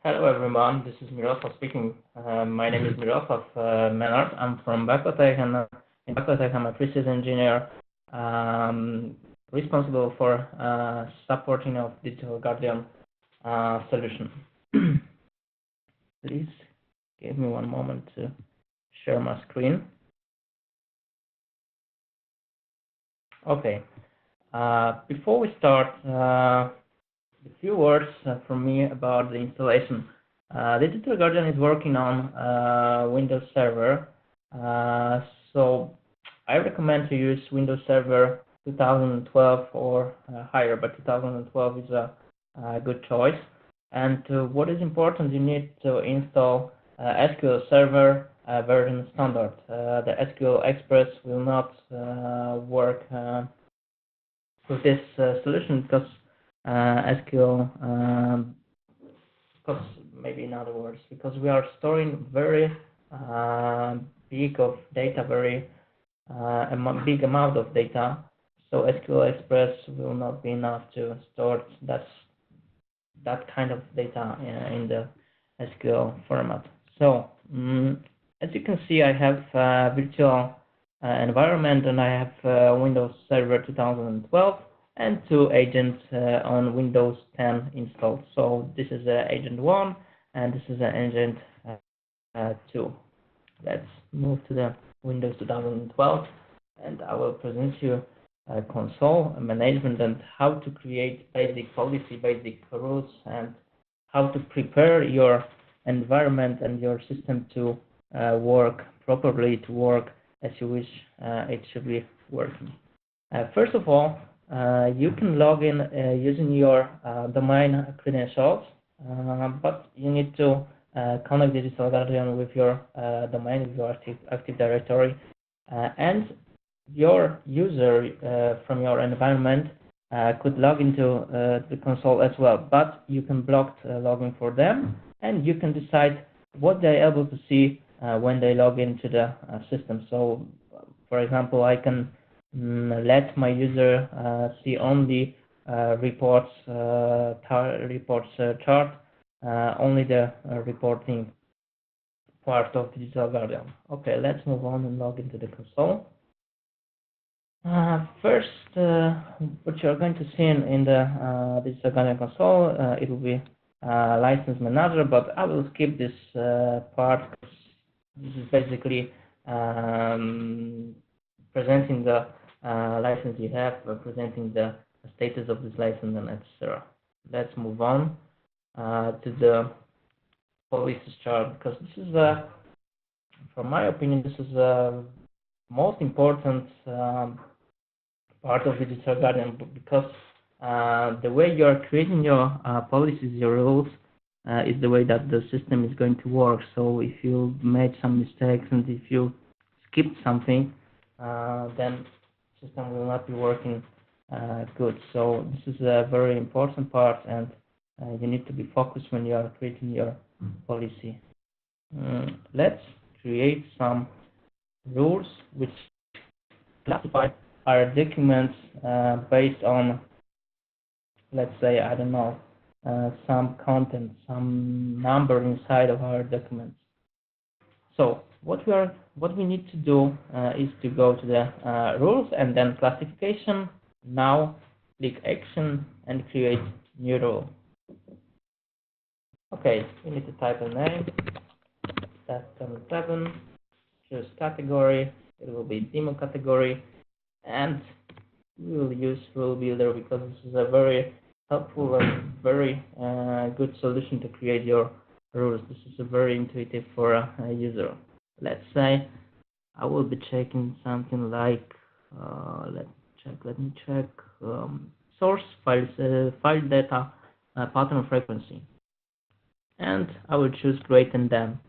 Hello everyone, this is Miroslav speaking. My name is Miroslav Menard. I'm from Backotech, and in Backotech I'm a pre-sales engineer responsible for supporting of Digital Guardian solution. Please give me one moment to share my screen. Okay, before we start, a few words from me about the installation. Digital Guardian is working on Windows Server, so I recommend to use Windows Server 2012 or higher, but 2012 is a good choice. And what is important, you need to install SQL Server version standard. The SQL Express will not work with this solution because SQL, because maybe in other words, because we are storing very big of data, very big amount of data, so SQL Express will not be enough to store that kind of data in the SQL format. So as you can see, I have a virtual environment, and I have Windows Server 2012 and 2 agents on Windows 10 installed. So this is agent 1 and this is agent 2. Let's move to the Windows 2012, and I will present you a console management and how to create basic policy, basic rules, and how to prepare your environment and your system to work properly, to work as you wish it should be working. First of all, you can log in using your domain credentials, but you need to connect Digital Guardian with your domain, with your Active Directory, and your user from your environment could log into the console as well, but you can block login for them, and you can decide what they're able to see when they log into the system. So, for example, I can let my user see only reports chart, only the reporting part of Digital Guardian. Okay, let's move on and log into the console. First, what you're going to see in the Digital Guardian console, it will be license manager, but I will skip this part because this is basically presenting the license you have, presenting the status of this license, and etc. Let's move on to the policies chart, because this is, from my opinion, this is the most important part of Digital Guardian, because the way you are creating your policies, your rules, is the way that the system is going to work. So if you made some mistakes and if you skipped something, then the system will not be working good. So this is a very important part, and you need to be focused when you are creating your policy. Let's create some rules which classify our documents based on, let's say, I don't know, some content, some number inside of our documents. So what we need to do is to go to the rules and then classification. Now click action and create new rule. Okay, we need to type a name, test 7, choose category, it will be demo category, and we will use rule builder because this is a very helpful and very good solution to create your rules. This is very intuitive for a user. Let's say I will be checking something like let me check source files, file data pattern frequency, and I will choose greater than them.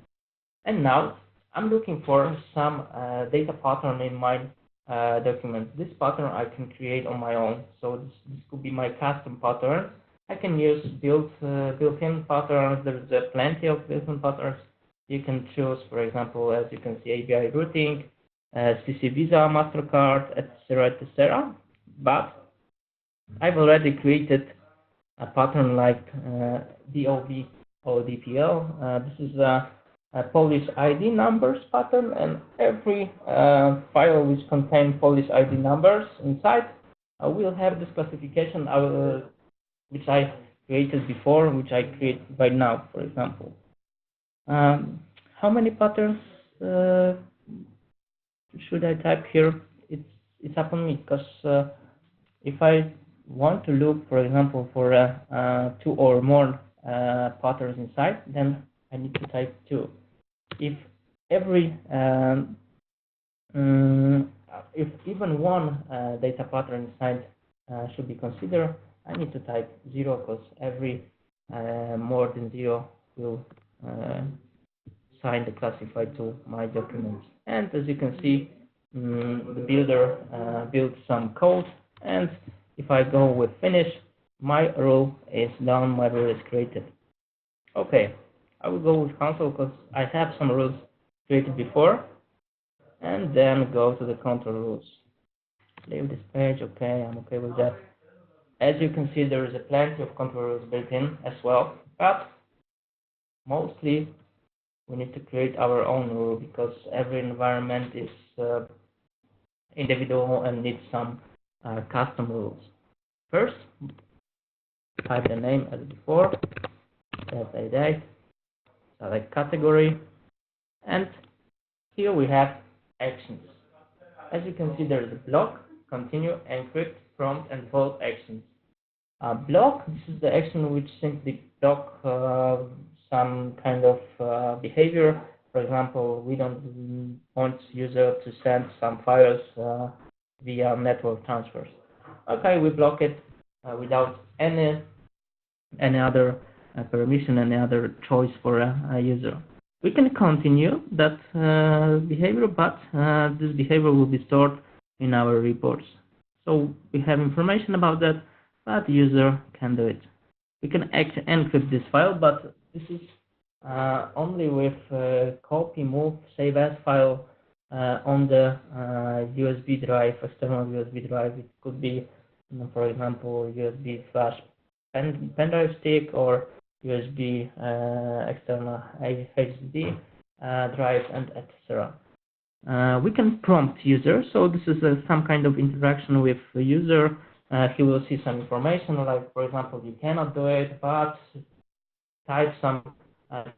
And now I'm looking for some data pattern in my document. This pattern I can create on my own, so this could be my custom pattern. I can use built-in patterns. There's plenty of built-in patterns. You can choose, for example, as you can see, ABI routing, CC Visa, MasterCard, etc., etc. But I've already created a pattern like DOB ODPL. This is a Polish ID numbers pattern, and every file which contains Polish ID numbers inside will have this classification which I created before, which I create right now, for example. How many patterns should I type here? It's up on me, because if I want to look, for example, for 2 or more patterns inside, then I need to type 2. If if even one data pattern inside should be considered, I need to type 0, because every more than 0 will assign the classified to my document. And as you can see, the builder built some code, and if I go with finish, my rule is done, my rule is created. Okay, I will go with console because I have some rules created before, and then go to the control rules. Leave this page. Okay, I'm okay with that. As you can see, there is a plenty of control rules built in as well, but mostly we need to create our own rule, because every environment is individual and needs some custom rules. First, type the name as before, set a date, select category, and here we have actions. As you can see, there is a block, continue, encrypt, prompt, and vault actions. Block, this is the action which simply block some kind of behavior. For example, we don't want user to send some files via network transfers. Okay, we block it without any other permission, any other choice for a user. We can continue that behavior, but this behavior will be stored in our reports. So we have information about that, but the user can do it. We can actually encrypt this file, but this is only with copy, move, save as file on the USB drive, external USB drive. It could be, for example, USB flash pen drive stick, or USB external HDD drive, and etc. We can prompt user, so this is some kind of interaction with the user. He will see some information, like, for example, you cannot do it, but type some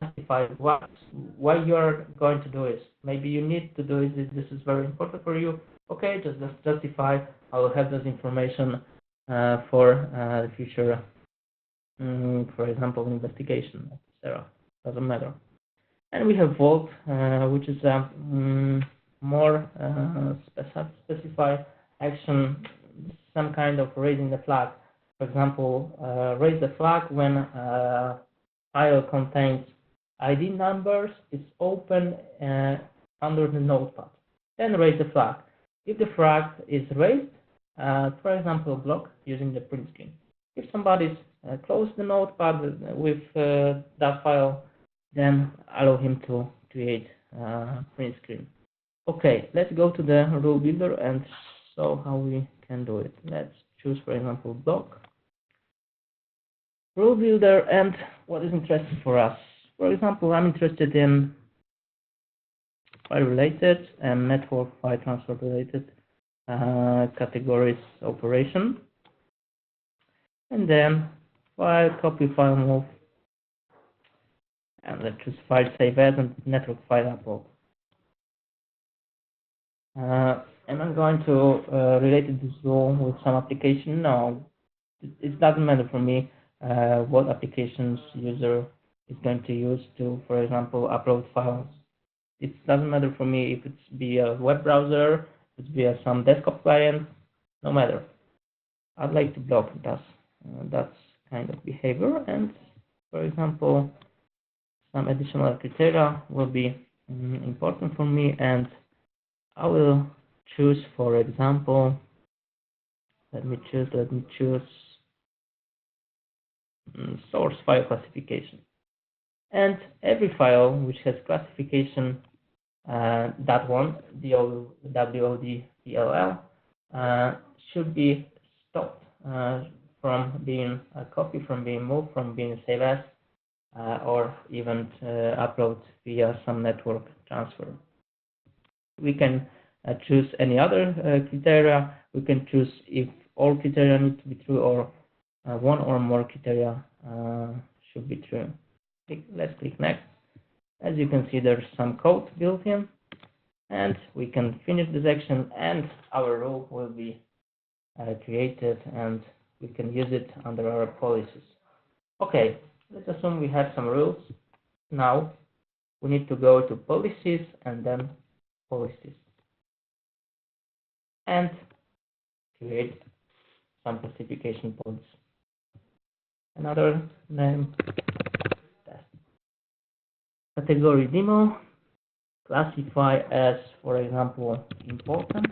justify why you are going to do it. Maybe you need to do it, this is very important for you. Okay, just justify. I will have this information for the future, for example, investigation, etc. Doesn't matter. And we have vault, which is a more specified action, some kind of raising the flag. For example, raise the flag when a file contains ID numbers, is open under the notepad. Then raise the flag. If the flag is raised, for example, block using the print screen. If somebody's closed the notepad with that file, then allow him to create print screen. Okay, let's go to the rule builder and show how we can do it. Let's choose, for example, block, rule builder, and what is interesting for us. For example, I'm interested in file related and network file transfer related categories operation, and then file copy, file move, and let's choose file save as and network file upload. And I'm going to relate this rule with some application. No, it doesn't matter for me what applications user is going to use to, for example, upload files. It doesn't matter for me if it's via web browser, it's via some desktop client, no matter. I'd like to block that's kind of behavior, and for example, some additional criteria will be important for me, and I will choose, for example, let me choose source file classification. And every file which has classification that one, WODPLL, should be stopped from being a copy, from being moved, from being saved as, or even upload via some network transfer. We can choose any other criteria. We can choose if all criteria need to be true or one or more criteria should be true. Let's click next. As you can see, there's some code built in, and we can finish this action, and our rule will be created, and we can use it under our policies. Okay, let's assume we have some rules. Now we need to go to policies and then policies and create some classification policy. Another name, test. Category demo, classify as, for example, important,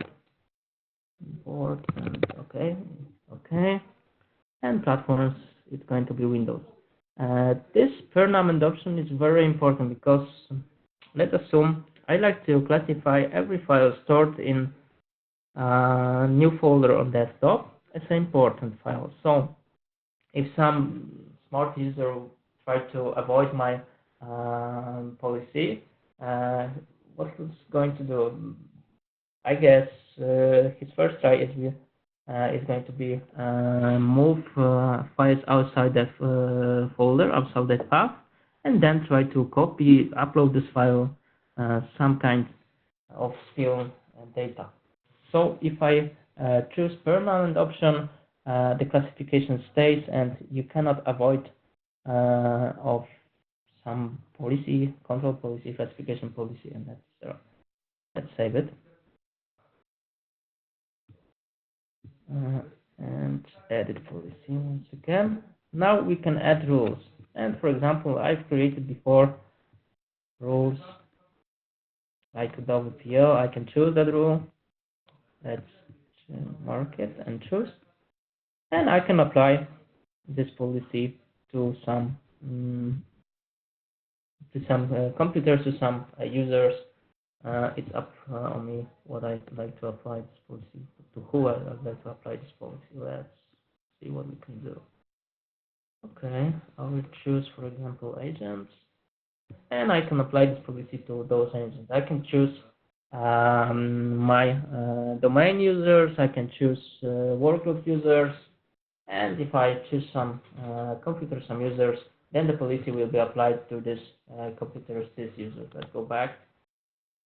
okay, and platforms, it's going to be Windows. This per name adoption is very important because let's assume I like to classify every file stored in a new folder on desktop as an important file. So if some smart user try to avoid my policy, what he's going to do? I guess his first try is going to be move files outside that folder, outside that path, and then try to copy, upload this file, some kind of still data. So if I choose permanent option, the classification stays, and you cannot avoid of some policy, control policy, classification policy, and that's zero. Let's save it. And edit policy once again. Now we can add rules. And for example, I've created before rules like WPL. I can choose that rule. Let's mark it and choose. And I can apply this policy to some computers, to some users. It's up on me what I'd like to apply this policy to, who I'd like to apply this policy. Let's see what we can do. Okay, I will choose, for example, agents, and I can apply this policy to those agents. I can choose my domain users, I can choose workload users, and if I choose some computers, some users, then the policy will be applied to this computers, this user. Let's go back.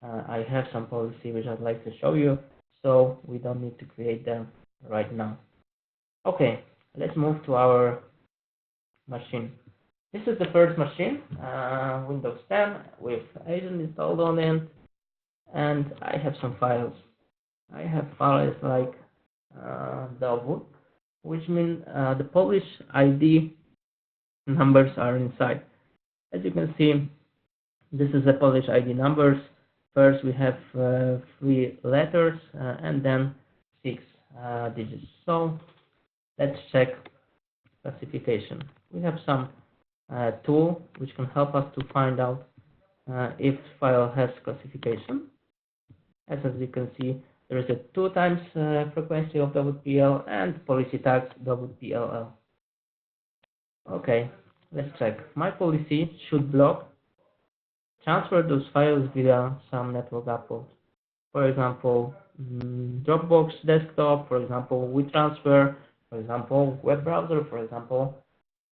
I have some policy which I'd like to show you, so we don't need to create them right now. Okay, let's move to our machine. This is the first machine, Windows 10 with agent installed on it, and I have some files. I have files like dowód, which means the Polish ID numbers are inside. As you can see, this is the Polish ID numbers. First, we have 3 letters and then 6 digits. So let's check classification. We have some tool which can help us to find out if file has classification. As you can see, there is a 2 times frequency of WPL and policy tags WPLL. Okay, let's check. My policy should block transfer those files via some network upload. For example, Dropbox desktop, for example, WeTransfer, for example, web browser, for example,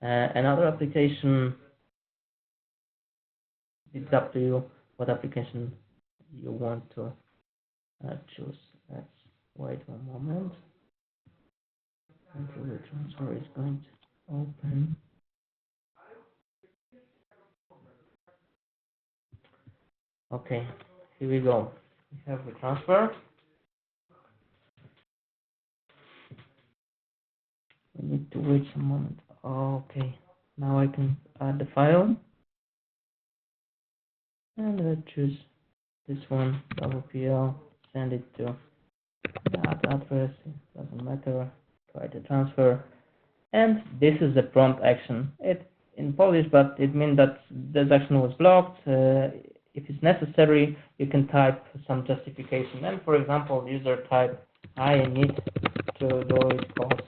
another application. It's up to you what application you want to choose. Let's wait one moment until the transfer is going to open. Okay, here we go. We have the transfer. We need to wait some moment. Okay, now I can add the file. And let's choose this one, WPL, send it to that address, it doesn't matter, try to transfer. And this is the prompt action. It's in Polish, but it means that this action was blocked. If it's necessary, you can type some justification. And for example, user type, I need to do it because,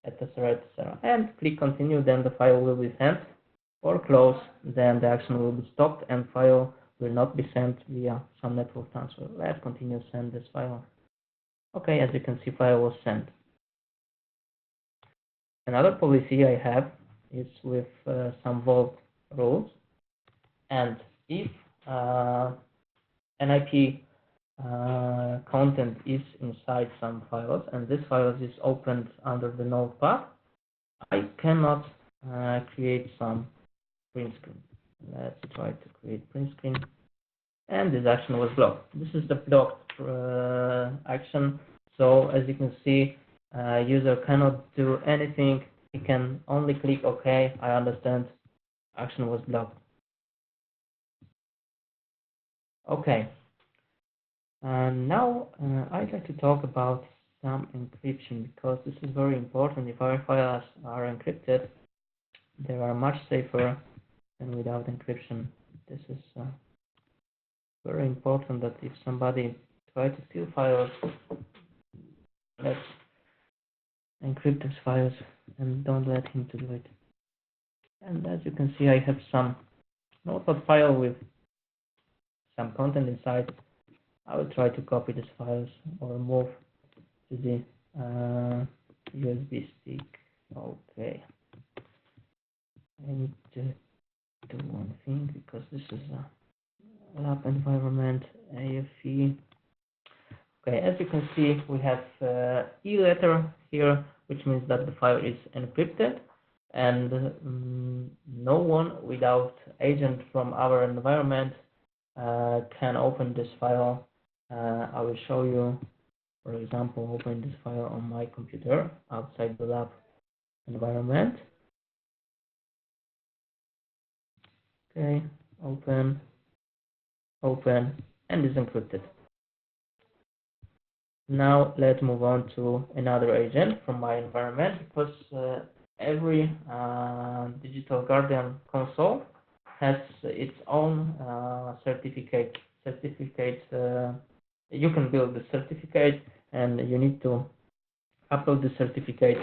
etc., etc. And click continue, then the file will be sent. or close, then the action will be stopped and file will not be sent via some network transfer. Let's continue send this file. Okay, as you can see, file was sent. Another policy I have is with some vault rules, and if an IP content is inside some files and this file is opened under the node path, I cannot create some print screen. Let's try to create print screen, and this action was blocked. This is the blocked action. So as you can see, user cannot do anything. He can only click OK. I understand. Action was blocked. Okay. Now I'd like to talk about some encryption, because this is very important. If our files are encrypted, they are much safer than without encryption. This is very important, that if somebody tries to steal files, let's encrypt these files and don't let him to do it. And as you can see, I have some notepad file with some content inside. I will try to copy these files or move to the USB stick. Okay. I need to do one thing, because this is a lab environment, AFE. Okay, as you can see, we have E letter here, which means that the file is encrypted, and no one without agent from our environment can open this file. I will show you, for example, open this file on my computer outside the lab environment. Okay, open, and it's encrypted. Now let's move on to another agent from my environment, because every Digital Guardian console has its own certificate. You can build the certificate, and you need to upload the certificate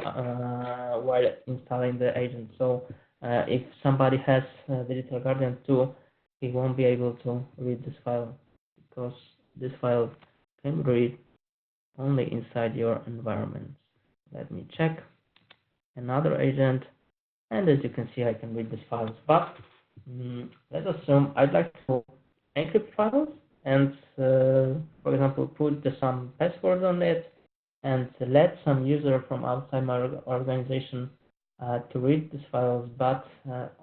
while installing the agent. So if somebody has Digital Guardian 2, he won't be able to read this file, because this file can read only inside your environment. Let me check another agent, and as you can see, I can read these files. But let's assume I'd like to encrypt files and, for example, put some passwords on it and let some user from outside my organization to read these files, but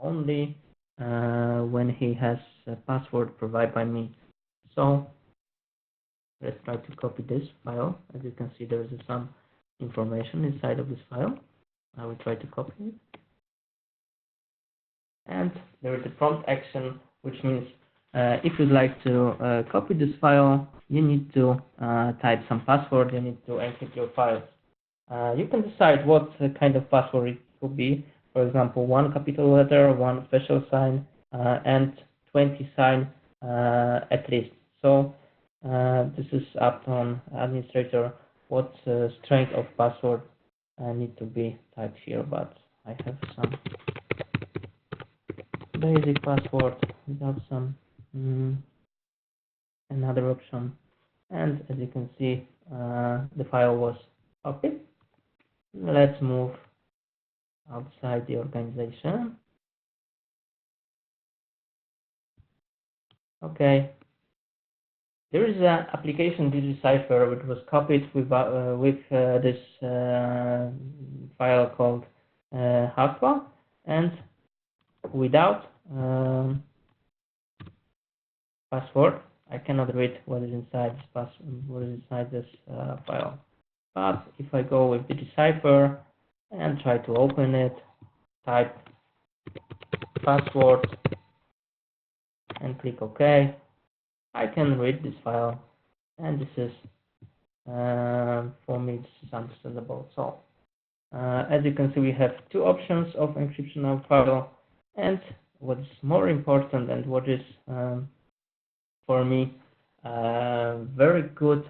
only when he has a password provided by me. So let's try to copy this file. As you can see, there is some information inside of this file. I will try to copy it. And there is a prompt action, which means if you'd like to copy this file, you need to type some password, you need to encrypt your files. You can decide what kind of password it could be. For example, 1 capital letter, 1 special sign, and 20 sign at least. So this is up on administrator what strength of password need to be typed here, but I have some basic password without some another option. And as you can see, the file was copied. Let's move outside the organization. Okay. There is an application DigiCipher which was copied with this file called Hakwa, and without password, I cannot read what is inside this file. But if I go with DigiCipher and try to open it, type password and click OK, I can read this file, and this is for me this is understandable. So as you can see, we have two options of encryption of file, and what is more important and what is for me very good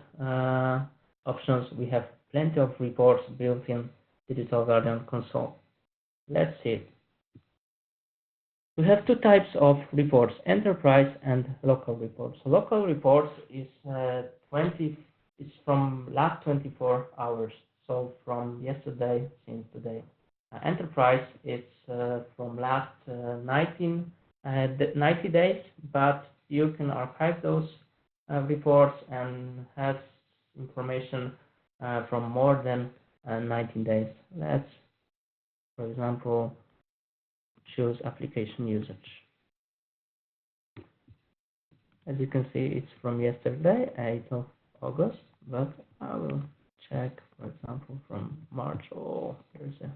options, we have plenty of reports built in Digital Guardian console. Let's see it. We have two types of reports, enterprise and local reports. So local reports is from last 24 hours, so from yesterday since today. Enterprise is from last 90 days, but you can archive those reports and has information from more than 19 days. Let's, for example, choose application usage. As you can see, it's from yesterday, 8th of August, but I will check, for example, from March. Oh, here's an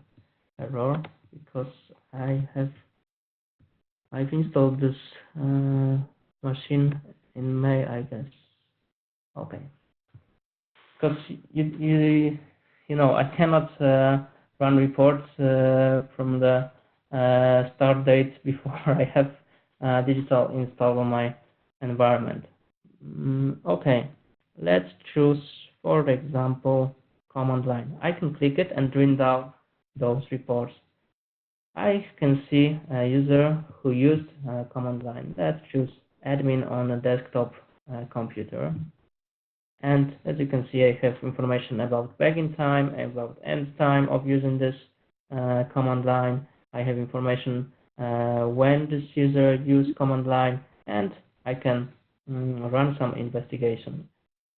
error because I've installed this machine in May, I guess. Okay, because you know I cannot run reports from the start date before I have digital installed on my environment. Okay, let's choose, for example, command line. I can click it and bring down those reports. I can see a user who used command line. Let's choose admin on a desktop computer. And as you can see, I have information about begin time, about end time of using this command line. I have information when this user used command line, and I can run some investigation.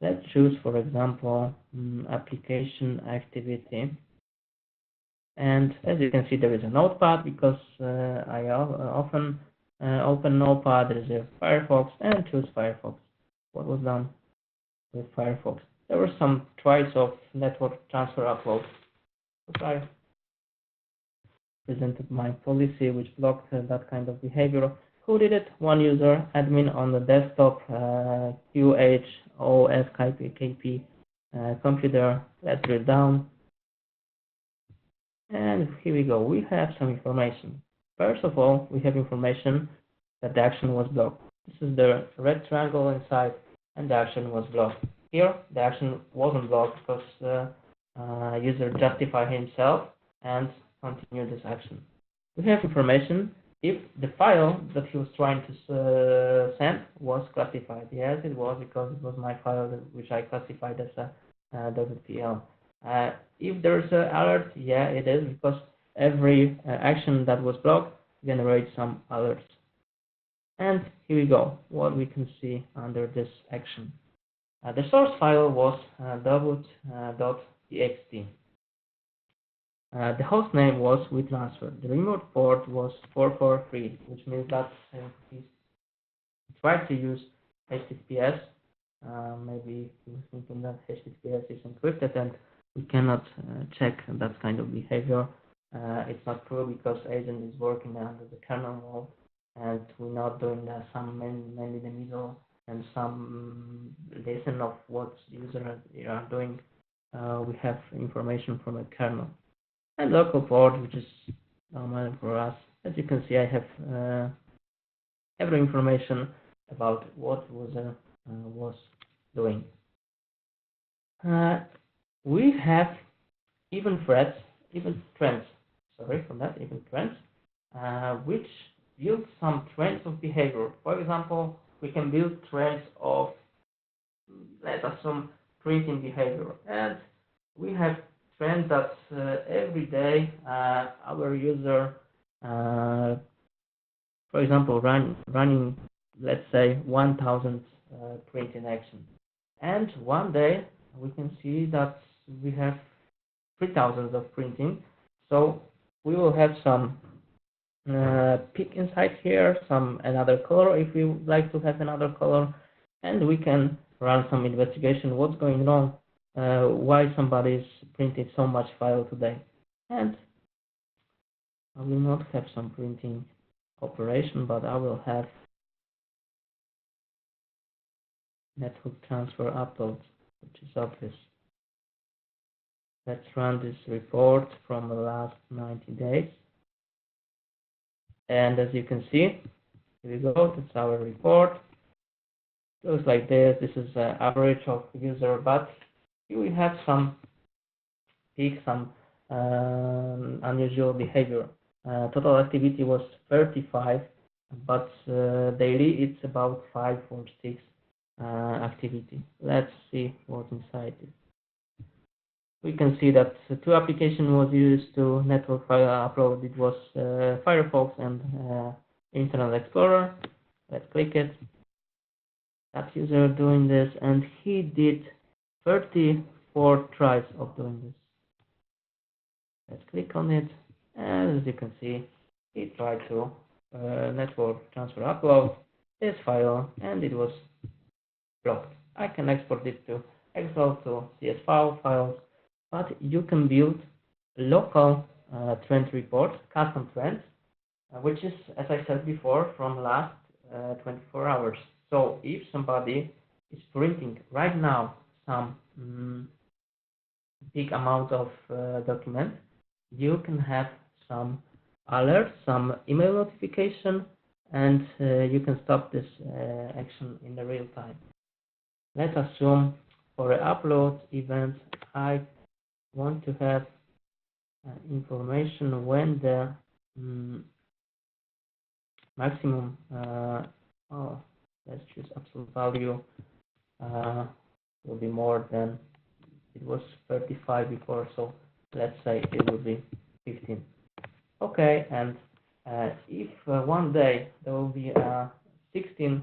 Let's choose, for example, application activity. And as you can see, there is a notepad because I often open notepad. There is a Firefox and choose Firefox. What was done with Firefox? There were some tries of network transfer upload. So I presented my policy which blocked that kind of behavior. Who did it? One user, admin on the desktop QHOSKP computer. Let's drill down. And here we go. We have some information. First of all, we have information that the action was blocked. This is the red triangle inside, and the action was blocked. Here, the action wasn't blocked because the user justified himself and continued this action. We have information if the file that he was trying to send was classified. Yes, it was, because it was my file which I classified as a .pl. If there's an alert, yeah, it is, because every action that was blocked generates some alerts. And here we go, what we can see under this action. The source file was .txt. The host name was WeTransfer. The remote port was 443, which means that he tried to use HTTPS. Maybe he was thinking that HTTPS is encrypted and we cannot check that kind of behavior. It's not true because agent is working under the kernel mode, and we're not doing some mainly the middle and some listen of what users are doing. We have information from a kernel. And local port, which is normal for us. As you can see, I have every information about what user was doing. We have even trends, which build some trends of behavior. For example, we can build trends of, let's assume, printing behavior, and we have trend that every day our user, for example, running, let's say, 1,000 printing actions, and one day we can see that we have 3,000 of printing. So we will have some peak inside here, another color if we would like to have another color, and we can run some investigation. What's going wrong? Why somebody's printed so much file today? And I will not have some printing operation, but I will have network transfer upload, which is obvious. Let's run this report from the last 90 days. And as you can see, here we go, that's our report. It looks like this. This is the average of user, but here we have some peak, some unusual behavior. Total activity was 35, but daily it's about 5 or 6 activity. Let's see what's inside it. We can see that two applications was used to network file upload. It was Firefox and Internet Explorer. Let's click it. That user doing this, and he did 34 tries of doing this. Let's click on it, and as you can see, he tried to network transfer upload this file, and it was blocked. I can export it to Excel to CSV files, but you can build local trend reports, custom trends, which is, as I said before, from last 24 hours. So if somebody is printing right now some big amount of document, you can have some alert, some email notification, and you can stop this action in the real time. Let's assume for an upload event, I want to have information when the maximum, let's choose absolute value, will be more than, it was 35 before, so let's say it will be 15. Okay, and if one day there will be 16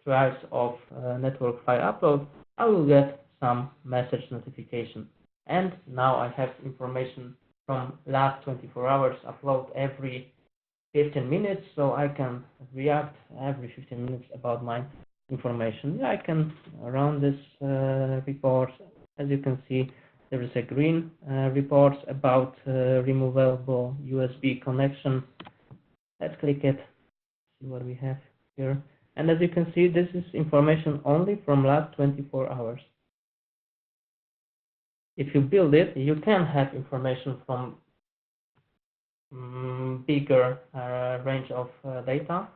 tries of network file upload, I will get some message notification. And now I have information from last 24 hours upload every 15 minutes, so I can react every 15 minutes about my information. I can run this report. As you can see, there is a green report about removable USB connection. Let's click it, see what we have here. And as you can see, this is information only from last 24 hours. If you build it, you can have information from bigger range of data,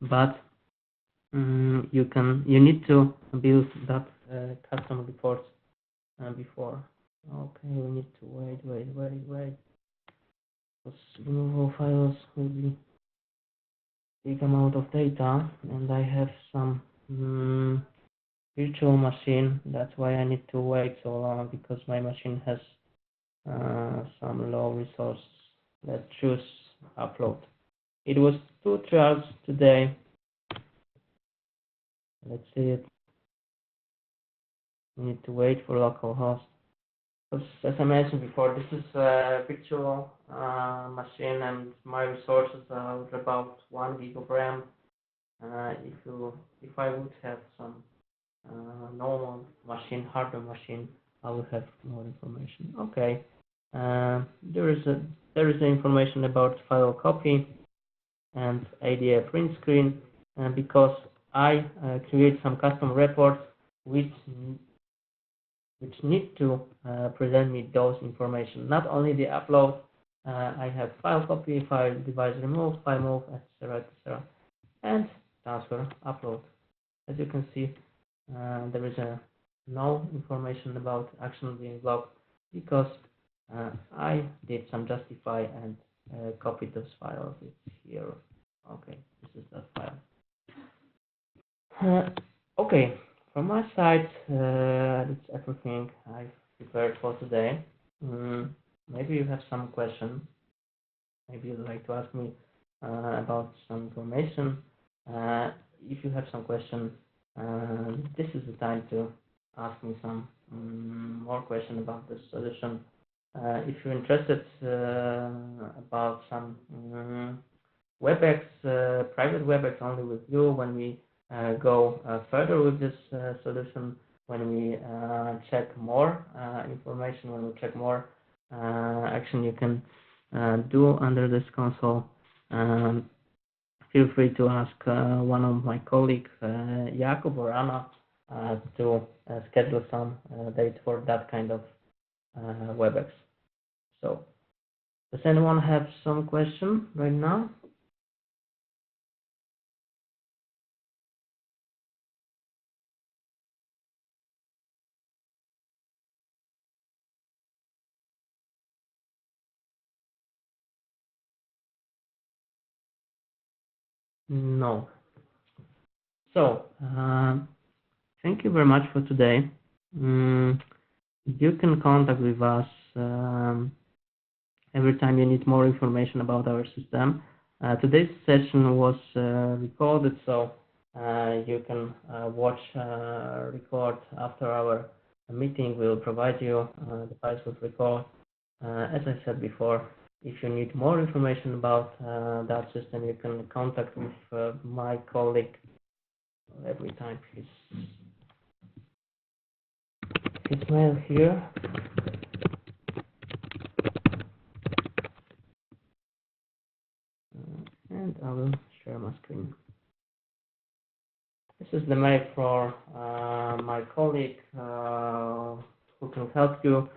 but you need to build that custom reports before. Okay, we need to wait. Because removable files will be big amount of data, and I have some virtual machine. That's why I need to wait so long, because my machine has some low resource. Let's choose upload. It was 2 trials today. Let's see it. We need to wait for localhost. As I mentioned before, this is a virtual machine, and my resources are about 1 gig of RAM. If I would have some normal machine, hardware machine, I will have more information. Okay, there is the information about file copy and ADA print screen, because I create some custom reports which need to present me those information. Not only the upload, I have file copy, file device remove, file move, etc., and transfer upload. As you can see, there is no information about action being blocked, because I did some justify and copied those files. It's here. Okay, this is that file. Okay, from my side, that's everything I've prepared for today. Maybe you have some questions. Maybe you'd like to ask me about some information. If you have some questions, this is the time to ask me some more questions about this solution. If you're interested about some WebEx, private WebEx only with you, when we go further with this solution, when we check more information, when we check more action you can do under this console, feel free to ask one of my colleagues, Jakub or Anna, to schedule some date for that kind of WebEx. So, does anyone have some question right now? No. So, thank you very much for today. You can contact with us every time you need more information about our system. Today's session was recorded, so you can watch record after our meeting. We'll provide you the files with record. As I said before, if you need more information about that system, you can contact with my colleague every time. His mail here. And I will share my screen. This is the mail for my colleague who can help you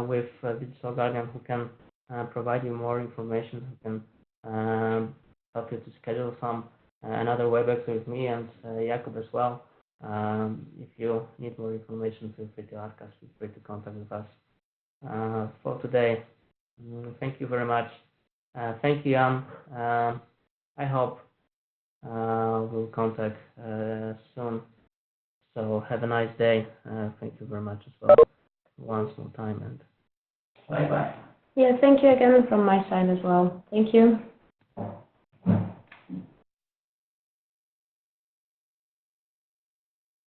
with Digital Guardian, who can provide you more information, who can help you to schedule some another WebEx with me and Jakub as well. If you need more information, feel free to ask us, feel free to contact with us. For today, thank you very much. Thank you, Jan. I hope we'll contact soon. So have a nice day. Thank you very much as well, once more time, and bye-bye. Yeah, thank you again from my side as well. Thank you.